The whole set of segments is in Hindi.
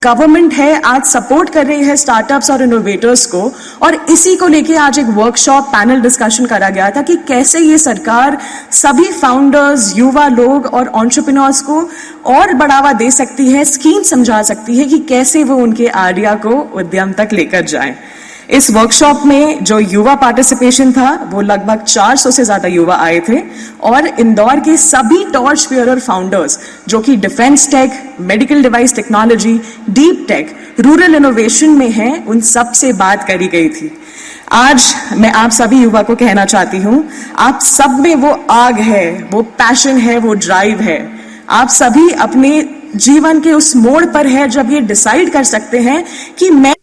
गवर्नमेंट है आज सपोर्ट कर रही है स्टार्टअप्स और इनोवेटर्स को, और इसी को लेके आज एक वर्कशॉप पैनल डिस्कशन करा गया था कि कैसे ये सरकार सभी फाउंडर्स, युवा लोग और एंटरप्रेन्योर्स को और बढ़ावा दे सकती है, स्कीम समझा सकती है कि कैसे वो उनके आइडिया को उद्यम तक लेकर जाएं। इस वर्कशॉप में जो युवा पार्टिसिपेशन था वो लगभग 400 से ज्यादा युवा आए थे, और इंदौर के सभी टॉर्च बेयरर फाउंडर्स जो कि defence tech, medical device technology, deep tech, rural innovation में हैं, उन सब से बात करी गई थी। आज मैं आप सभी युवा को कहना चाहती हूं, आप सब में वो आग है, वो पैशन है, वो ड्राइव है। आप सभी अपने जीवन के उस मोड़ पर है जब ये डिसाइड कर सकते हैं कि मैं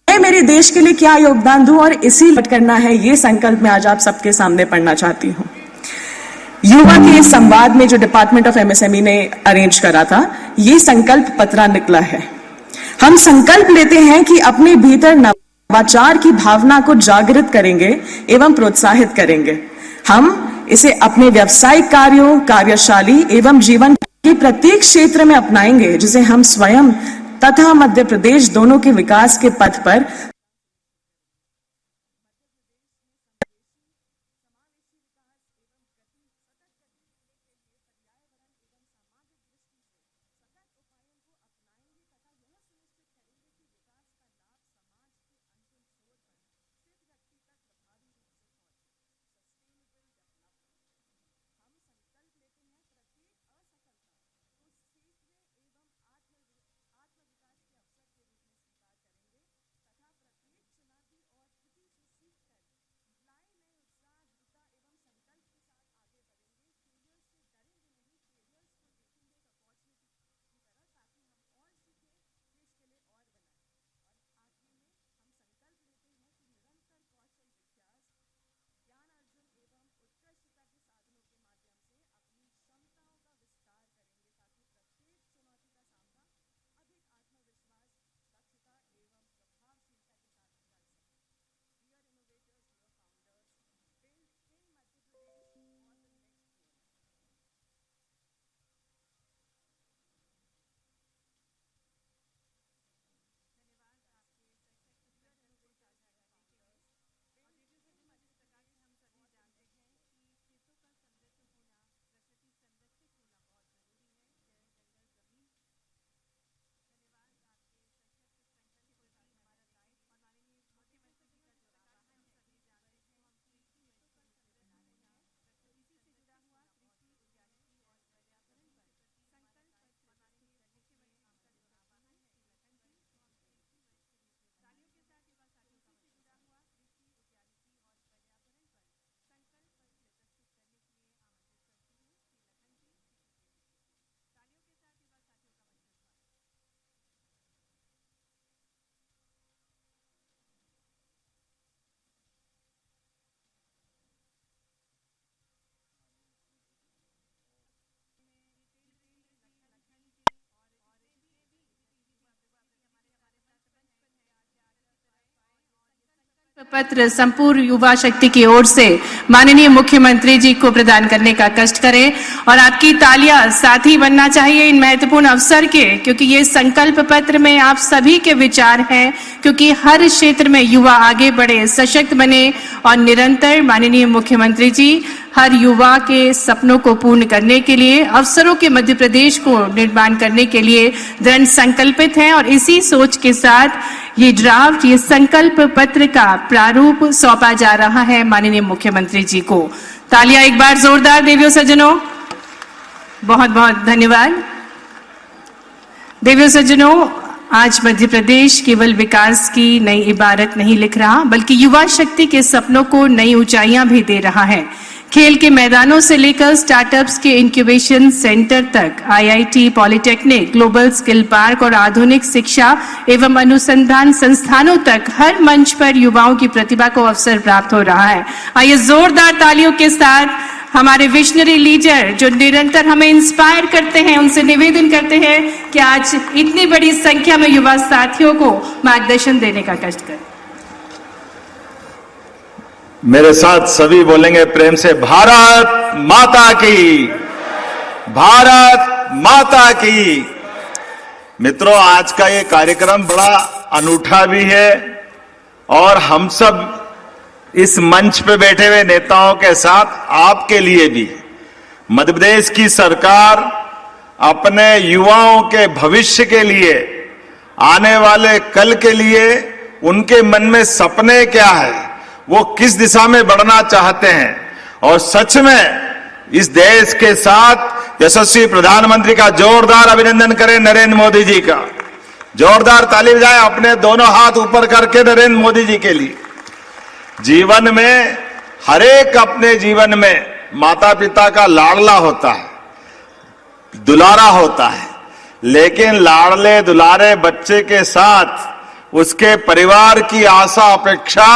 मेरे देश के लिए क्या योगदान दूं, और इसी करना है। ये संकल्प मैं आज आप सबके सामने पढ़ना चाहती हूं। युवा के इस संवाद में जो डिपार्टमेंट ऑफ एमएसएमई ने अरेंज करा था, ये संकल्प पत्र निकला है। हम संकल्प लेते हैं कि अपने भीतर नवाचार की भावना को जागृत करेंगे एवं प्रोत्साहित करेंगे। हम इसे अपने व्यावसायिक कार्यों, कार्यशाली एवं जीवन के प्रत्येक क्षेत्र में अपनाएंगे, जिसे हम स्वयं तथा मध्य प्रदेश दोनों के विकास के पथ पर पत्र संपूर्ण युवा शक्ति की ओर से माननीय मुख्यमंत्री जी को प्रदान करने का कष्ट करें, और आपकी तालियां साथी बनना चाहिए इन महत्वपूर्ण अवसर के, क्योंकि ये संकल्प पत्र में आप सभी के विचार हैं, क्योंकि हर क्षेत्र में युवा आगे बढ़े, सशक्त बने, और निरंतर माननीय मुख्यमंत्री जी हर युवा के सपनों को पूर्ण करने के लिए, अवसरों के मध्य प्रदेश को निर्माण करने के लिए दृढ़ संकल्पित हैं। और इसी सोच के साथ ये ड्राफ्ट, ये संकल्प पत्र का प्रारूप सौंपा जा रहा है माननीय मुख्यमंत्री जी को। तालियां एक बार जोरदार देवियों सज्जनों, बहुत बहुत धन्यवाद। देवियों सज्जनों, आज मध्य प्रदेश केवल विकास की नई इबारत नहीं लिख रहा, बल्कि युवा शक्ति के सपनों को नई ऊंचाइयां भी दे रहा है। खेल के मैदानों से लेकर स्टार्टअप्स के इंक्यूबेशन सेंटर तक, IIT, polytechnic, global skill park और आधुनिक शिक्षा एवं अनुसंधान संस्थानों तक हर मंच पर युवाओं की प्रतिभा को अवसर प्राप्त हो रहा है। आइए जोरदार तालियों के साथ हमारे विजनरी लीडर जो निरंतर हमें इंस्पायर करते हैं, उनसे निवेदन करते हैं कि आज इतनी बड़ी संख्या में युवा साथियों को मार्गदर्शन देने का कष्ट करें। मेरे साथ सभी बोलेंगे प्रेम से, भारत माता की, भारत माता की। मित्रों, आज का ये कार्यक्रम बड़ा अनूठा भी है और हम सब इस मंच पे बैठे हुए नेताओं के साथ आपके लिए भी। मध्य प्रदेश की सरकार अपने युवाओं के भविष्य के लिए, आने वाले कल के लिए उनके मन में सपने क्या है, वो किस दिशा में बढ़ना चाहते हैं, और सच में इस देश के साथ यशस्वी प्रधानमंत्री का जोरदार अभिनंदन करें नरेंद्र मोदी जी का। जोरदार ताली बजाएं अपने दोनों हाथ ऊपर करके नरेंद्र मोदी जी के लिए। जीवन में हरेक अपने जीवन में माता पिता का लाडला होता है, दुलारा होता है, लेकिन लाडले दुलारे बच्चे के साथ उसके परिवार की आशा अपेक्षा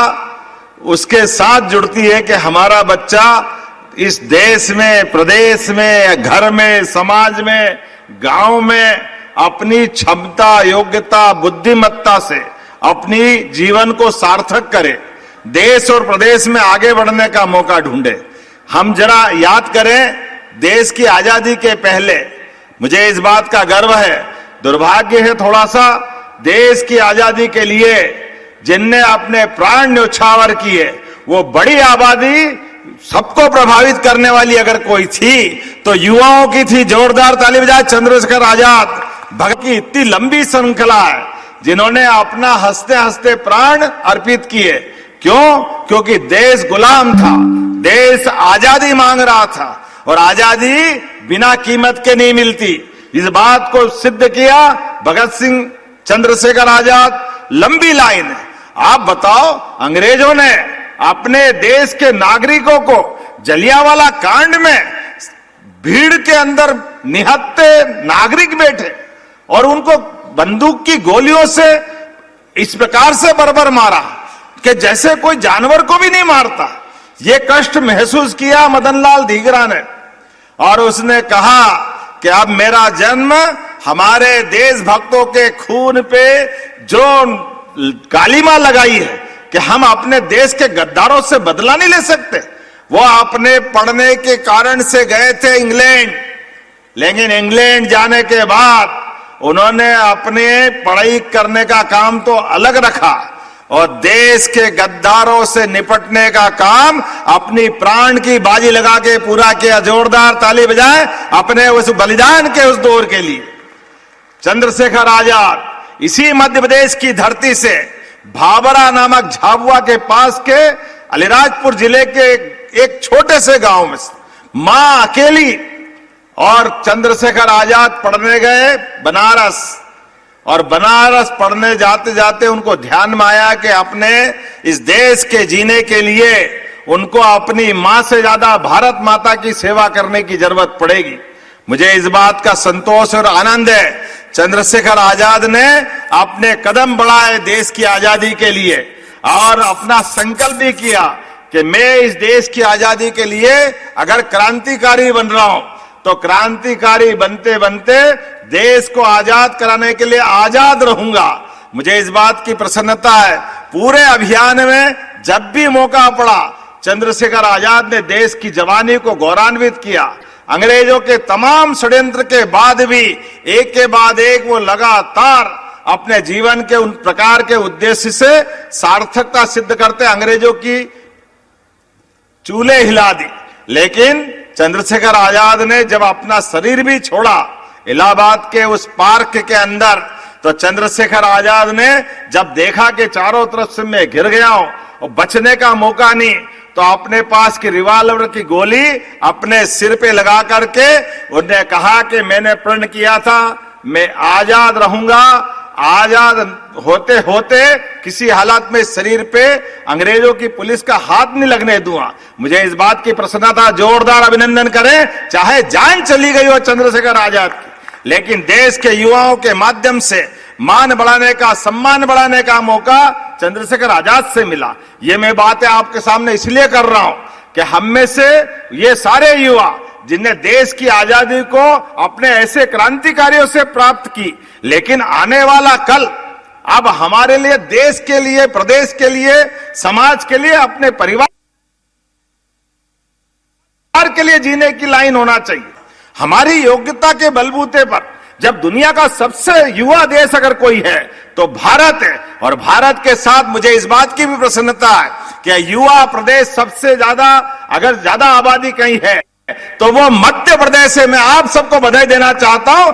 उसके साथ जुड़ती है कि हमारा बच्चा इस देश में, प्रदेश में, घर में, समाज में, गांव में अपनी क्षमता, योग्यता, बुद्धिमत्ता से अपनी जीवन को सार्थक करे, देश और प्रदेश में आगे बढ़ने का मौका ढूंढे। हम जरा याद करें, देश की आजादी के पहले, मुझे इस बात का गर्व है, दुर्भाग्य है थोड़ा सा, देश की आजादी के लिए जिनने अपने प्राण न्यौछावर किए, वो बड़ी आबादी सबको प्रभावित करने वाली अगर कोई थी तो युवाओं की थी। जोरदार ताली बजाए चंद्रशेखर आजाद भगत की इतनी लंबी श्रृंखला है जिन्होंने अपना हंसते हंसते प्राण अर्पित किए। क्यों? क्योंकि देश गुलाम था, देश आजादी मांग रहा था और आजादी बिना कीमत के नहीं मिलती। इस बात को सिद्ध किया भगत सिंह, चंद्रशेखर आजाद। लंबी लाइन है। आप बताओ, अंग्रेजों ने अपने देश के नागरिकों को जलियांवाला कांड में भीड़ के अंदर निहत्थे नागरिक बैठे और उनको बंदूक की गोलियों से इस प्रकार से बर्बर मारा कि जैसे कोई जानवर को भी नहीं मारता। ये कष्ट महसूस किया मदनलाल धीगरा ने और उसने कहा कि अब मेरा जन्म हमारे देशभक्तों के खून पे जो कालीमा लगाई है कि हम अपने देश के गद्दारों से बदला नहीं ले सकते। वो अपने पढ़ने के कारण से गए थे इंग्लैंड, लेकिन इंग्लैंड जाने के बाद उन्होंने अपने पढ़ाई करने का काम तो अलग रखा और देश के गद्दारों से निपटने का काम अपनी प्राण की बाजी लगा के पूरा किया। जोरदार ताली बजाएं अपने उस बलिदान के उस दौर के लिए। चंद्रशेखर आजाद इसी मध्य प्रदेश की धरती से भाबरा नामक झाबुआ के पास के अलीराजपुर जिले के एक छोटे से गांव में मां अकेली और चंद्रशेखर आजाद पढ़ने गए बनारस, और बनारस पढ़ने जाते जाते उनको ध्यान में आया कि अपने इस देश के जीने के लिए उनको अपनी मां से ज्यादा भारत माता की सेवा करने की जरूरत पड़ेगी। मुझे इस बात का संतोष और आनंद है, चंद्रशेखर आजाद ने अपने कदम बढ़ाए देश की आजादी के लिए और अपना संकल्प भी किया कि मैं इस देश की आजादी के लिए अगर क्रांतिकारी बन रहा हूं तो क्रांतिकारी बनते बनते देश को आजाद कराने के लिए आजाद रहूंगा। मुझे इस बात की प्रसन्नता है, पूरे अभियान में जब भी मौका पड़ा चंद्रशेखर आजाद ने देश की जवानी को गौरवान्वित किया। अंग्रेजों के तमाम षड्यंत्र के बाद भी एक के बाद एक वो लगातार अपने जीवन के उन प्रकार के उद्देश्य से सार्थकता सिद्ध करते अंग्रेजों की चूल्हे हिला दी। लेकिन चंद्रशेखर आजाद ने जब अपना शरीर भी छोड़ा इलाहाबाद के उस पार्क के अंदर, तो चंद्रशेखर आजाद ने जब देखा कि चारों तरफ से मैं घिर गया हूं और बचने का मौका नहीं, तो अपने पास की रिवाल्वर की गोली अपने सिर पे लगा करके उन्होंने कहा कि मैंने प्रण किया था मैं आजाद रहूंगा, आजाद होते होते किसी हालत में शरीर पे अंग्रेजों की पुलिस का हाथ नहीं लगने दूंगा। मुझे इस बात की प्रसन्नता, जोरदार अभिनंदन करें, चाहे जान चली गई हो चंद्रशेखर आजाद की, लेकिन देश के युवाओं के माध्यम से मान बढ़ाने का, सम्मान बढ़ाने का मौका चंद्रशेखर आजाद से मिला। ये मैं बातें आपके सामने इसलिए कर रहा हूं कि हम में से ये सारे युवा जिनने देश की आजादी को अपने ऐसे क्रांतिकारियों से प्राप्त की, लेकिन आने वाला कल अब हमारे लिए, देश के लिए, प्रदेश के लिए, समाज के लिए, अपने परिवार के लिए जीने की लाइन होना चाहिए। हमारी योग्यता के बलबूते पर जब दुनिया का सबसे युवा देश अगर कोई है तो भारत है। और भारत के साथ मुझे इस बात की भी प्रसन्नता है कि युवा प्रदेश सबसे ज्यादा, अगर ज्यादा आबादी कहीं है तो वो मध्य प्रदेश है। मैं आप सबको बधाई देना चाहता हूं।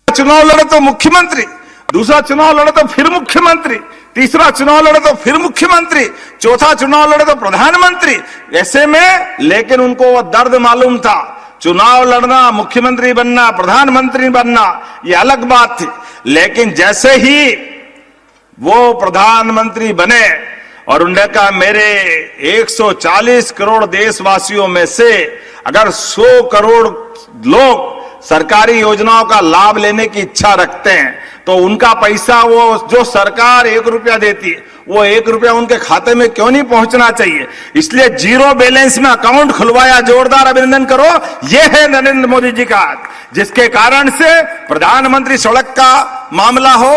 चुनाव लड़े तो मुख्यमंत्री, दूसरा चुनाव लड़े तो फिर मुख्यमंत्री, तीसरा चुनाव लड़े तो फिर मुख्यमंत्री, चौथा चुनाव लड़े तो प्रधानमंत्री। ऐसे में लेकिन उनको वो दर्द मालूम था। चुनाव लड़ना, मुख्यमंत्री बनना, प्रधानमंत्री बनना ये अलग बात थी, लेकिन जैसे ही वो प्रधानमंत्री बने और उन्होंने कहा मेरे 140 करोड़ देशवासियों में से अगर 100 करोड़ लोग सरकारी योजनाओं का लाभ लेने की इच्छा रखते हैं तो उनका पैसा वो जो सरकार 1 रुपया देती है वो 1 रुपया उनके खाते में क्यों नहीं पहुंचना चाहिए। इसलिए जीरो बैलेंस में अकाउंट खुलवाया। जोरदार अभिनंदन करो। यह है नरेंद्र मोदी जी का, जिसके कारण से प्रधानमंत्री सड़क का मामला हो,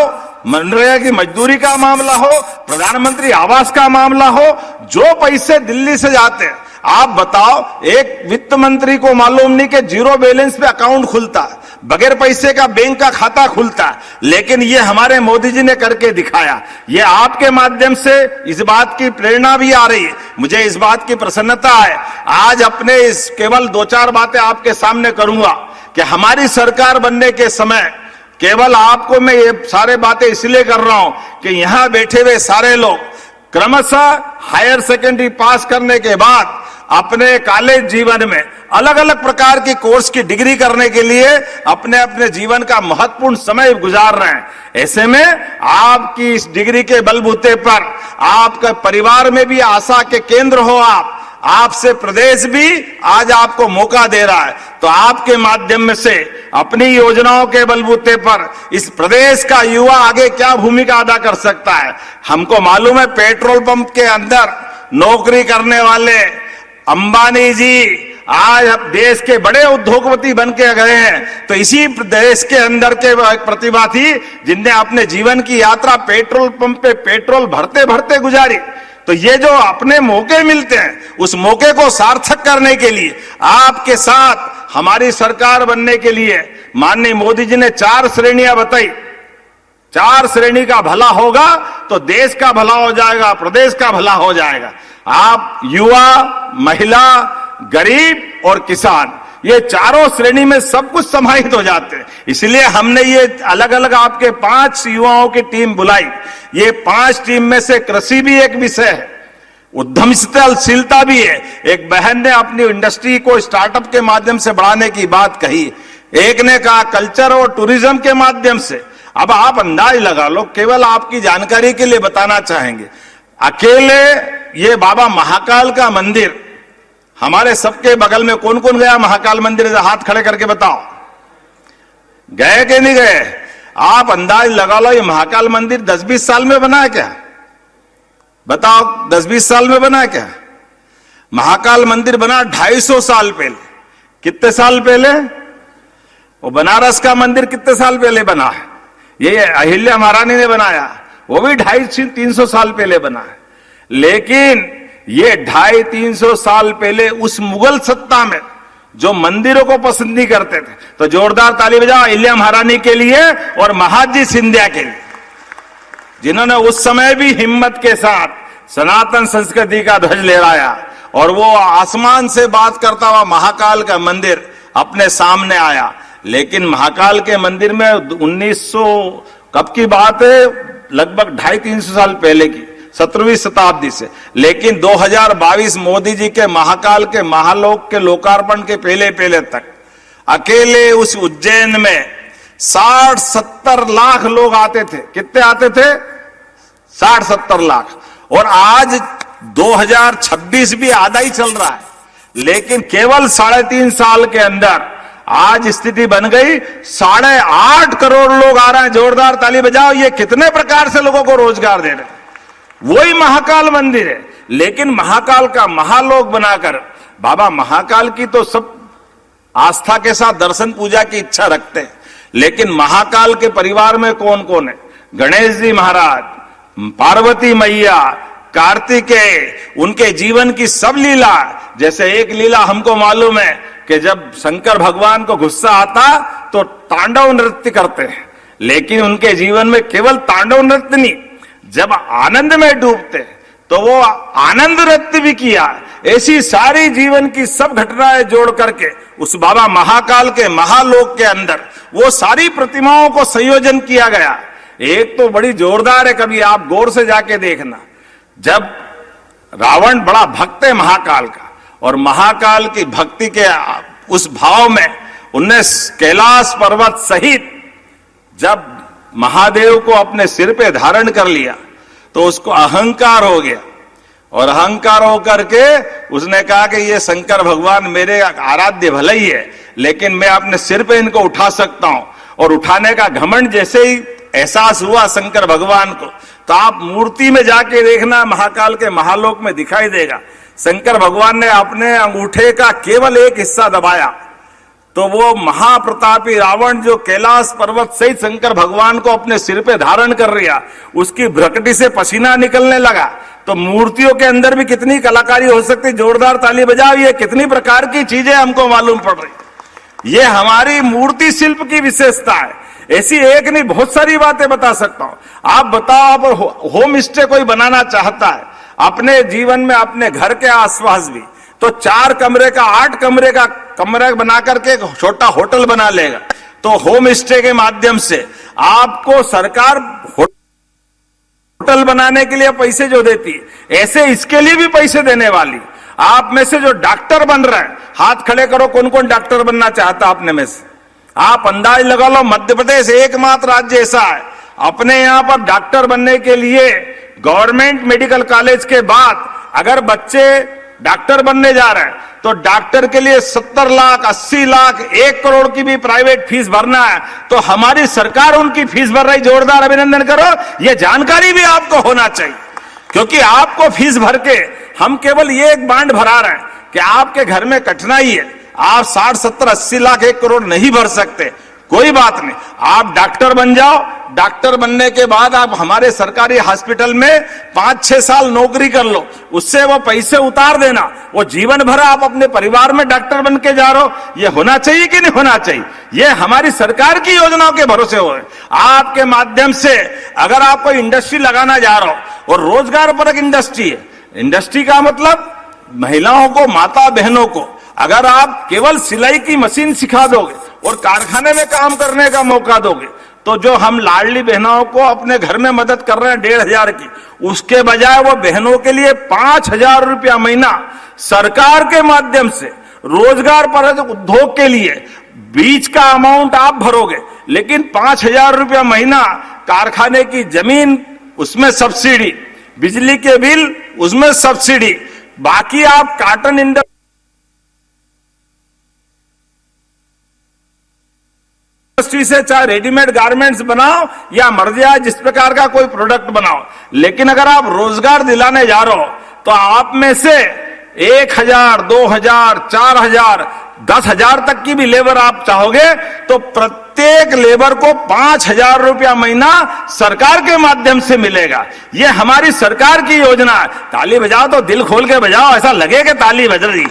मनरेगा की मजदूरी का मामला हो, प्रधानमंत्री आवास का मामला हो, जो पैसे दिल्ली से जाते हैं, आप बताओ एक वित्त मंत्री को मालूम नहीं कि जीरो बैलेंस पे अकाउंट खुलता है, बगैर पैसे का बैंक का खाता खुलता है, लेकिन ये हमारे मोदी जी ने करके दिखाया। ये आपके माध्यम से इस बात की प्रेरणा भी आ रही है। मुझे इस बात की प्रसन्नता है। आज अपने इस केवल 2-4 बातें आपके सामने करूंगा कि हमारी सरकार बनने के समय केवल आपको मैं ये सारे बातें इसलिए कर रहा हूं कि यहां बैठे हुए सारे लोग क्रमशः हायर सेकेंडरी पास करने के बाद अपने कॉलेज जीवन में अलग अलग प्रकार की कोर्स की डिग्री करने के लिए अपने अपने जीवन का महत्वपूर्ण समय गुजार रहे हैं। ऐसे में आपकी इस डिग्री के बलबूते पर आपका परिवार में भी आशा के केंद्र हो आपसे प्रदेश भी आज आपको मौका दे रहा है। तो आपके माध्यम से अपनी योजनाओं के बलबूते पर इस प्रदेश का युवा आगे क्या भूमिका अदा कर सकता है। हमको मालूम है पेट्रोल पंप के अंदर नौकरी करने वाले अंबानी जी आज देश के बड़े उद्योगपति बन के गए हैं। तो इसी देश के अंदर के एक प्रतिभा थी जिनने अपने जीवन की यात्रा पेट्रोल पंप पे पेट्रोल भरते भरते गुजारी। तो ये जो अपने मौके मिलते हैं उस मौके को सार्थक करने के लिए आपके साथ हमारी सरकार बनने के लिए माननीय मोदी जी ने 4 श्रेणियां बताई। 4 श्रेणी का भला होगा तो देश का भला हो जाएगा, प्रदेश का भला हो जाएगा। आप युवा, महिला, गरीब और किसान, ये चारों श्रेणी में सब कुछ समाहित हो जाते हैं। इसलिए हमने ये अलग अलग आपके 5 युवाओं की टीम बुलाई। ये 5 टीम में से कृषि भी एक विषय है, उद्यमशीलता भी है। एक बहन ने अपनी इंडस्ट्री को स्टार्टअप के माध्यम से बढ़ाने की बात कही, एक ने कहा कल्चर और टूरिज्म के माध्यम से। अब आप अंदाज लगा लो, केवल आपकी जानकारी के लिए बताना चाहेंगे, अकेले ये बाबा महाकाल का मंदिर हमारे सबके बगल में कौन कौन गया महाकाल मंदिर? हाथ खड़े करके बताओ, गए कि नहीं गए? आप अंदाज लगा लो, ये महाकाल मंदिर 10-20 साल में बना है क्या? बताओ, 10-20 साल में बना है क्या? महाकाल मंदिर बना 250 साल पहले। कितने साल पहले? वो बनारस का मंदिर कितने साल पहले बना है? ये अहिल्या महारानी ने बनाया, वो भी 250-300 साल पहले बना है। लेकिन ये 250-300 साल पहले उस मुगल सत्ता में जो मंदिरों को पसंद नहीं करते थे, तो जोरदार ताली बजाओ अहिल्या महारानी के लिए और महादजी सिंधिया के लिए, जिन्होंने उस समय भी हिम्मत के साथ सनातन संस्कृति का ध्वज लहराया और वो आसमान से बात करता हुआ महाकाल का मंदिर अपने सामने आया। लेकिन महाकाल के मंदिर में 1900 कब की बात है? लगभग 250-300 साल पहले की, 17वीं शताब्दी से। लेकिन 2022 मोदी जी के महाकाल के महालोक के लोकार्पण के पहले पहले तक अकेले उस उज्जैन में 60-70 लाख लोग आते थे। कितने आते थे? 60-70 लाख। और आज 2026 भी आधा ही चल रहा है, लेकिन केवल 3.5 साल के अंदर आज स्थिति बन गई 8.5 करोड़ लोग आ रहे हैं। जोरदार ताली बजाओ। ये कितने प्रकार से लोगों को रोजगार दे रहे हैं। वही महाकाल मंदिर है, लेकिन महाकाल का महालोक बनाकर बाबा महाकाल की तो सब आस्था के साथ दर्शन पूजा की इच्छा रखते हैं। लेकिन महाकाल के परिवार में कौन कौन है? गणेश जी महाराज, पार्वती मैया, कार्तिकेय, उनके जीवन की सब लीला। जैसे एक लीला हमको मालूम है कि जब शंकर भगवान को गुस्सा आता तो तांडव नृत्य करते हैं, लेकिन उनके जीवन में केवल तांडव नृत्य नहीं, जब आनंद में डूबते तो वो आनंद नृत्य भी किया। ऐसी सारी जीवन की सब घटनाएं जोड़ करके उस बाबा महाकाल के महालोक के अंदर वो सारी प्रतिमाओं को संयोजन किया गया। एक तो बड़ी जोरदार है, कभी आप गौर से जाके देखना। जब रावण बड़ा भक्त है महाकाल का, और महाकाल की भक्ति के उस भाव में उनने कैलाश पर्वत सहित जब महादेव को अपने सिर पे धारण कर लिया तो उसको अहंकार हो गया, और अहंकार होकर के उसने कहा कि ये शंकर भगवान मेरे आराध्य भले ही है, लेकिन मैं अपने सिर पे इनको उठा सकता हूं। और उठाने का घमंड जैसे ही एहसास हुआ शंकर भगवान को, तो आप मूर्ति में जाके देखना, महाकाल के महालोक में दिखाई देगा। शंकर भगवान ने अपने अंगूठे का केवल एक हिस्सा दबाया तो वो महाप्रतापी रावण जो कैलाश पर्वत सहित शंकर भगवान को अपने सिर पे धारण कर लिया, उसकी भ्रकटी से पसीना निकलने लगा। तो मूर्तियों के अंदर भी कितनी कलाकारी हो सकती। जोरदार ताली बजाओ। ये कितनी प्रकार की चीजें हमको मालूम पड़ रही। ये हमारी मूर्ति शिल्प की विशेषता है। ऐसी एक नहीं, बहुत सारी बातें बता सकता हूं। आप बताओ, आप होम स्टे कोई बनाना चाहता है अपने जीवन में, अपने घर के आसपास भी, तो 4 कमरे का 8 कमरे का कमरा बना करके छोटा होटल बना लेगा। तो होम स्टे के माध्यम से आपको सरकार होटल बनाने के लिए पैसे जो देती है, ऐसे इसके लिए भी पैसे देने वाली। आप में से जो डॉक्टर बन रहे हैं, हाथ खड़े करो, कौन कौन डॉक्टर बनना चाहता अपने में से? आप अंदाज लगा लो, मध्य प्रदेश एकमात्र राज्य ऐसा है अपने यहां पर डॉक्टर बनने के लिए गवर्नमेंट मेडिकल कॉलेज के बाद अगर बच्चे डॉक्टर बनने जा रहे हैं तो डॉक्टर के लिए 70 लाख, 80 लाख, 1 करोड़ की भी प्राइवेट फीस भरना है, तो हमारी सरकार उनकी फीस भर रही। जोरदार अभिनंदन करो। यह जानकारी भी आपको होना चाहिए, क्योंकि आपको फीस भर के हम केवल ये एक बांड भरा रहे हैं कि आपके घर में कठिनाई है, आप 60, 70, 80 लाख, 1 करोड़ नहीं भर सकते, कोई बात नहीं, आप डॉक्टर बन जाओ। डॉक्टर बनने के बाद आप हमारे सरकारी हॉस्पिटल में 5-6 साल नौकरी कर लो, उससे वो पैसे उतार देना, वो जीवन भर आप अपने परिवार में डॉक्टर बन के जा रहे हो। ये होना चाहिए कि नहीं होना चाहिए? ये हमारी सरकार की योजनाओं के भरोसे हो। आपके माध्यम से अगर आप कोई इंडस्ट्री लगाना जा रहे हो, और रोजगार परक इंडस्ट्री है, इंडस्ट्री का मतलब महिलाओं को, माता बहनों को अगर आप केवल सिलाई की मशीन सिखा दोगे और कारखाने में काम करने का मौका दोगे, तो जो हम लाडली बहनों को अपने घर में मदद कर रहे हैं 1,500 की, उसके बजाय वो बहनों के लिए 5,000 रुपया महीना सरकार के माध्यम से रोजगार पर उद्योग के लिए बीच का अमाउंट आप भरोगे, लेकिन 5,000 रुपया महीना कारखाने की जमीन उसमें सब्सिडी, बिजली के बिल उसमें सब्सिडी, बाकी आप कॉटन इंडस्ट्री से चाहे रेडीमेड गारमेंट्स बनाओ या मर्जी आए जिस प्रकार का कोई प्रोडक्ट बनाओ, लेकिन अगर आप रोजगार दिलाने जा रहे हो तो आप में से 1,000, 2,000, 4,000, 10,000 तक की भी लेबर आप चाहोगे तो प्रत्येक लेबर को 5,000 रुपया महीना सरकार के माध्यम से मिलेगा। यह हमारी सरकार की योजना है। ताली बजाओ तो दिल खोल के बजाओ, ऐसा लगे कि ताली बज रही।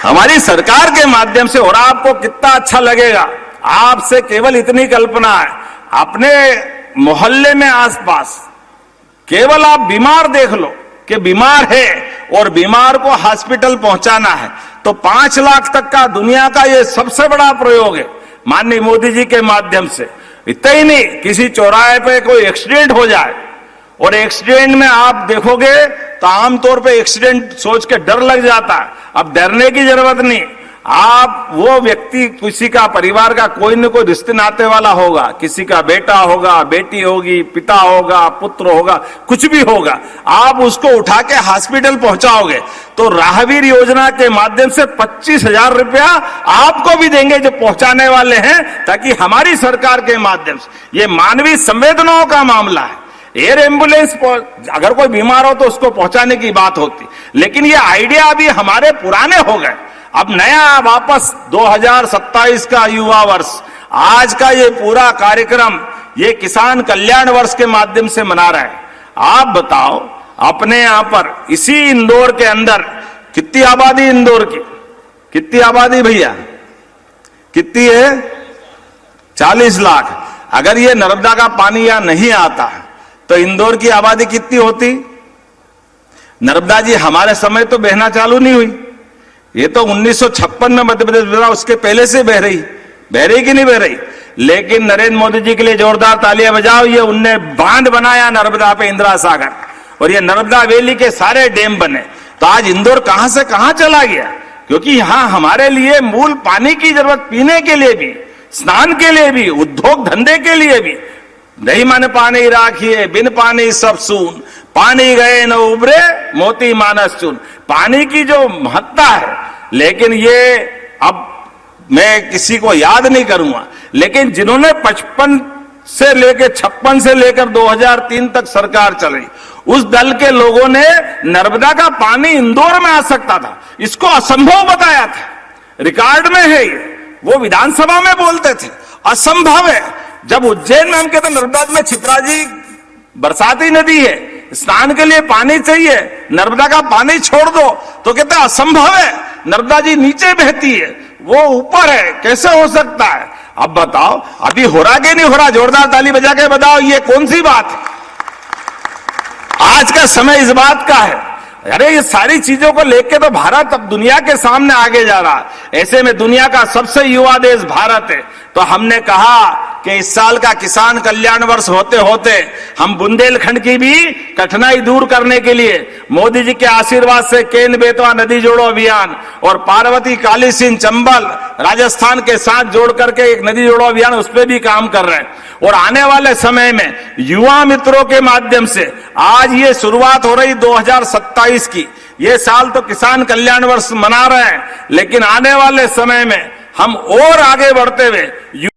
हमारी सरकार के माध्यम से, और आपको कितना अच्छा लगेगा। आपसे केवल इतनी कल्पना है, अपने मोहल्ले में आसपास केवल आप बीमार देख लो कि बीमार है और बीमार को हॉस्पिटल पहुंचाना है तो 5 लाख तक का दुनिया का ये सबसे बड़ा प्रयोग है माननीय मोदी जी के माध्यम से। इतना ही नहीं, किसी चौराहे पे कोई एक्सीडेंट हो जाए और एक्सीडेंट में आप देखोगे तो आमतौर पे एक्सीडेंट सोच के डर लग जाता है। अब डरने की जरूरत नहीं, आप वो व्यक्ति, किसी का परिवार का कोई न कोई रिश्ते नाते वाला होगा, किसी का बेटा होगा, बेटी होगी, पिता होगा, पुत्र होगा, कुछ भी होगा, आप उसको उठा के हॉस्पिटल पहुंचाओगे तो राहगीर योजना के माध्यम से 25,000 रुपया आपको भी देंगे जो पहुंचाने वाले हैं, ताकि हमारी सरकार के माध्यम से, ये मानवीय संवेदनाओं का मामला है। एयर एम्बुलेंस अगर कोई बीमार हो तो उसको पहुंचाने की बात होती, लेकिन ये आइडिया अभी हमारे पुराने हो गए। अब नया वापस 2027 का युवा वर्ष, आज का ये पूरा कार्यक्रम ये किसान कल्याण वर्ष के माध्यम से मना रहे हैं। आप बताओ, अपने यहां पर इसी इंदौर के अंदर कितनी आबादी, इंदौर की कितनी आबादी भैया, कितनी है? 40 लाख। अगर ये नर्मदा का पानी यहां नहीं आता तो इंदौर की आबादी कितनी होती? नर्मदा जी हमारे समय तो बहना चालू नहीं हुई, ये तो 1956 में मध्य प्रदेश बना, उसके पहले से बह रही कि नहीं बह रही। लेकिन नरेंद्र मोदी जी के लिए जोरदार तालियां बजाओ, ये उनने बांध बनाया नर्मदा पे, इंदिरा सागर, और ये नर्मदा वैली के सारे डैम बने। तो आज इंदौर कहां से कहां चला गया, क्योंकि यहां हमारे लिए मूल पानी की जरूरत, पीने के लिए भी, स्नान के लिए भी, उद्योग धंधे के लिए भी। नहीं मन पानी राखिए, बिन पानी सब सून, पानी गए न उबरे, मोती मानस चुन। पानी की जो महत्ता है, लेकिन ये अब मैं किसी को याद नहीं करूंगा, लेकिन जिन्होंने 55 से लेकर 56 से लेकर 2003 तक सरकार चली, उस दल के लोगों ने नर्मदा का पानी इंदौर में आ सकता था, इसको असंभव बताया था। रिकॉर्ड में है ये, वो विधानसभा में बोलते थे असंभव है। जब उज्जैन में हम कहते नर्मदा में छिपराजी बरसाती नदी है, स्नान के लिए पानी चाहिए, नर्मदा का पानी छोड़ दो, तो कहते असंभव है, नर्मदा जी नीचे बहती है, वो ऊपर है, कैसे हो सकता है? अब बताओ, अभी हो रहा कि नहीं हो रहा? जोरदार ताली बजा के बताओ, ये कौन सी बात है? आज का समय इस बात का है। अरे ये सारी चीजों को लेके तो भारत अब दुनिया के सामने आगे जा रहा है। ऐसे में दुनिया का सबसे युवा देश भारत है, तो हमने कहा कि इस साल का किसान कल्याण वर्ष होते होते हम बुंदेलखंड की भी कठिनाई दूर करने के लिए मोदी जी के आशीर्वाद से केन बेतवा नदी जोड़ो अभियान और पार्वती काली सिंह चंबल राजस्थान के साथ जोड़ करके एक नदी जोड़ो अभियान, उस पर भी काम कर रहे हैं। और आने वाले समय में युवा मित्रों के माध्यम से आज ये शुरुआत हो रही 2027 की। ये साल तो किसान कल्याण वर्ष मना रहे हैं, लेकिन आने वाले समय में हम और आगे बढ़ते हुए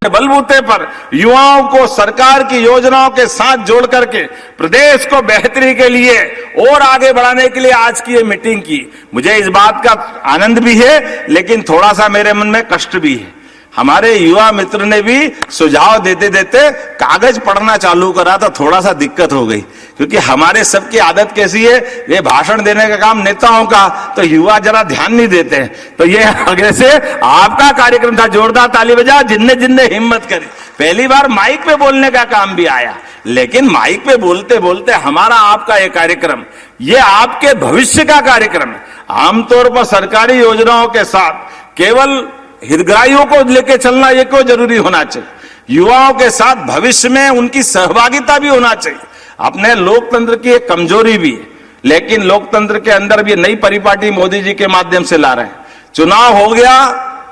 बलबूते पर युवाओं को सरकार की योजनाओं के साथ जोड़ करके प्रदेश को बेहतरी के लिए और आगे बढ़ाने के लिए आज की ये मीटिंग की। मुझे इस बात का आनंद भी है, लेकिन थोड़ा सा मेरे मन में कष्ट भी है। हमारे युवा मित्र ने भी सुझाव देते देते कागज पढ़ना चालू करा तो थोड़ा सा दिक्कत हो गई, क्योंकि हमारे सबकी आदत कैसी है, ये भाषण देने का काम नेताओं का, तो युवा जरा ध्यान नहीं देते हैं। तो ये आगे से आपका कार्यक्रम था, जोरदार ताली बजा जिनने जिनने हिम्मत करी। पहली बार माइक पे बोलने का काम भी आया, लेकिन माइक पे बोलते बोलते हमारा आपका ये कार्यक्रम, ये आपके भविष्य का कार्यक्रम है। आमतौर पर सरकारी योजनाओं के साथ केवल हितग्राहियों को लेकर चलना ये क्यों जरूरी होना चाहिए? युवाओं के साथ भविष्य में उनकी सहभागिता भी होना चाहिए। अपने लोकतंत्र की एक कमजोरी भी है, लेकिन लोकतंत्र के अंदर भी नई परिपाटी मोदी जी के माध्यम से ला रहे हैं। चुनाव हो गया,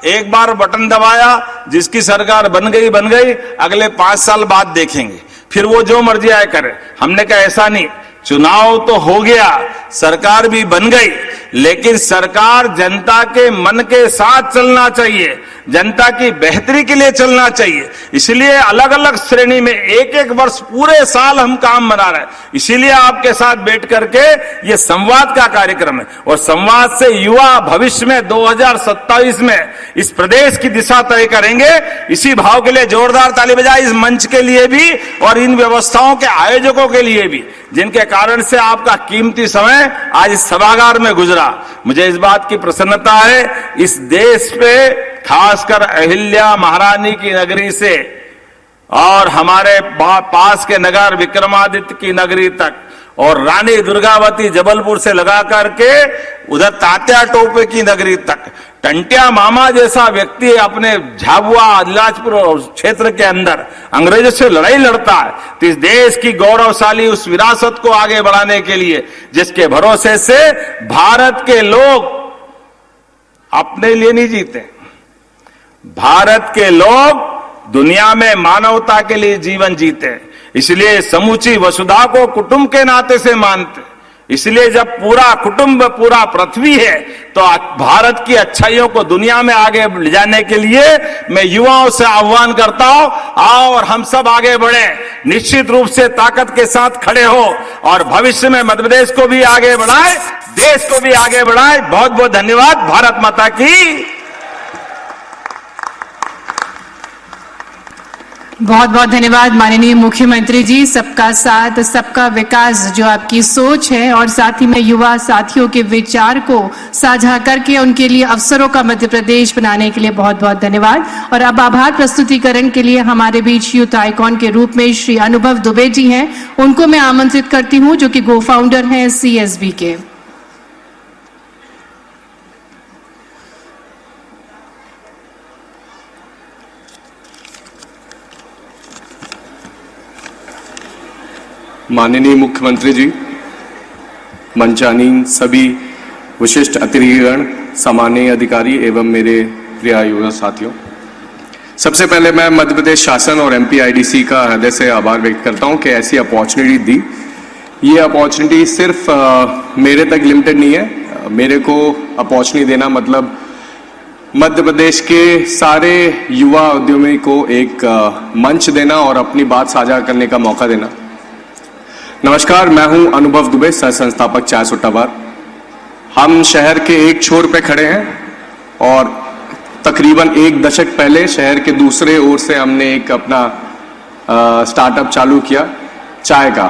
एक बार बटन दबाया, जिसकी सरकार बन गई, अगले 5 साल बाद देखेंगे, फिर वो जो मर्जी आए करे। हमने कहा ऐसा नहीं, चुनाव तो हो गया, सरकार भी बन गई, लेकिन सरकार जनता के मन के साथ चलना चाहिए, जनता की बेहतरी के लिए चलना चाहिए। इसलिए अलग अलग श्रेणी में एक एक वर्ष पूरे साल हम काम बना रहे हैं। इसीलिए आपके साथ बैठ करके ये संवाद का कार्यक्रम है, और संवाद से युवा भविष्य में 2027 में इस प्रदेश की दिशा तय करेंगे। इसी भाव के लिए जोरदार ताली बजाए इस मंच के लिए भी और इन व्यवस्थाओं के आयोजकों के लिए भी, जिनके कारण से आपका कीमती समय आज इस सभागार में गुजरा। मुझे इस बात की प्रसन्नता है, इस देश पे खासकर अहिल्या महारानी की नगरी से और हमारे पास के नगर विक्रमादित्य की नगरी तक और रानी दुर्गावती जबलपुर से लगा करके उधर तात्या टोपे की नगरी तक, टंटिया मामा जैसा व्यक्ति अपने झाबुआ इलाजपुर क्षेत्र के अंदर अंग्रेजों से लड़ाई लड़ता है। तो इस देश की गौरवशाली उस विरासत को आगे बढ़ाने के लिए, जिसके भरोसे से भारत के लोग अपने लिए नहीं जीते, भारत के लोग दुनिया में मानवता के लिए जीवन जीते। इसलिए समूची वसुधा को कुटुंब के नाते से मानते। इसलिए जब पूरा कुटुंब, पूरा पृथ्वी है, तो भारत की अच्छाइयों को दुनिया में आगे ले जाने के लिए मैं युवाओं से आह्वान करता हूं, आओ और हम सब आगे बढ़े, निश्चित रूप से ताकत के साथ खड़े हो और भविष्य में मध्य प्रदेश को भी आगे बढ़ाए, देश को भी आगे बढ़ाए। बहुत बहुत धन्यवाद। भारत माता की। बहुत बहुत धन्यवाद माननीय मुख्यमंत्री जी। सबका साथ सबका विकास जो आपकी सोच है, और साथ ही में युवा साथियों के विचार को साझा करके उनके लिए अवसरों का मध्य प्रदेश बनाने के लिए बहुत बहुत धन्यवाद। और अब आभार प्रस्तुतिकरण के लिए हमारे बीच यूथ आइकॉन के रूप में श्री अनुभव दुबे जी हैं, उनको मैं आमंत्रित करती हूं, जो कि को फाउंडर हैं CSB के। माननीय मुख्यमंत्री जी, मंचानीन सभी विशिष्ट अतिथिगण, सामान्य अधिकारी एवं मेरे प्रिय युवा साथियों, सबसे पहले मैं मध्य प्रदेश शासन और MPIDC का हृदय से आभार व्यक्त करता हूं कि ऐसी अपॉर्चुनिटी दी। ये अपॉर्चुनिटी सिर्फ मेरे तक लिमिटेड नहीं है। मेरे को अपॉर्चुनिटी देना मतलब मध्य प्रदेश के सारे युवा उद्यमी को एक मंच देना और अपनी बात साझा करने का मौका देना। नमस्कार, मैं हूं अनुभव दुबे, सह संस्थापक चाय सुट्टा बार। हम शहर के एक छोर पे खड़े हैं और तकरीबन 1 दशक पहले शहर के दूसरे ओर से हमने एक अपना स्टार्टअप चालू किया चाय का।